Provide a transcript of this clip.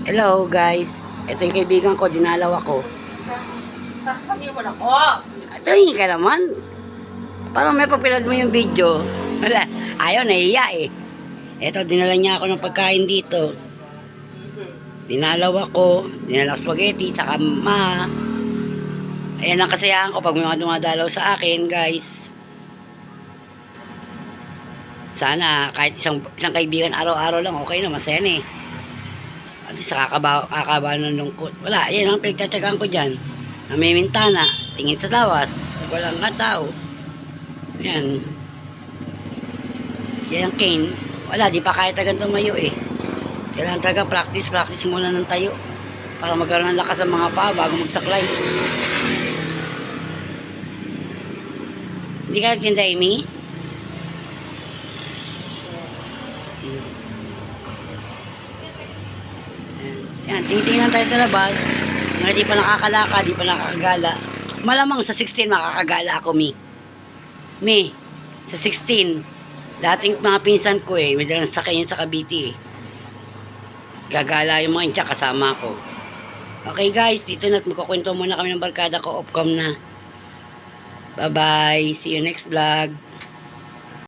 Hello guys, ito yung kaibigan ko, dinalaw ako. Kakaniwan ako. Ito yung ka naman. Parang may papilad mo yung video. Wala, ayaw, nahiya eh. Ito, dinala niya ako ng pagkain dito. Dinalaw ako, dinala spaghetti, saka ma. Ayan ang kasayahan ko pag may mga dumadalaw sa akin, guys. Sana kahit isang kaibigan araw-araw lang, okay na, masaya na eh. At least kakaba ng lungkot. Wala, yan ang pinagtatsagaan ko dyan. Namimintana, tingin sa tawas, walang nga tao. Yan. Yan ang cane. Wala, di pa kaya tagang tumayo eh. Kailangan talaga practice muna ng tayo. Para magkaroon ng lakas ang mga paa bago magsaklay. Hindi ka nagtinda, Amy? Yan, tingnan tayo sa labas. Nga di pa nakakalaka, di pa nakakagala. Malamang sa 16 makakagala ako, Mi, sa 16. Dating mga pinsan ko eh, may dalang sakayin sa Cavite eh. Gagala yung mga insya kasama ko. Okay guys, dito na at magkukwento muna kami ng barkada ko. Off-cam na. Bye-bye. See you next vlog.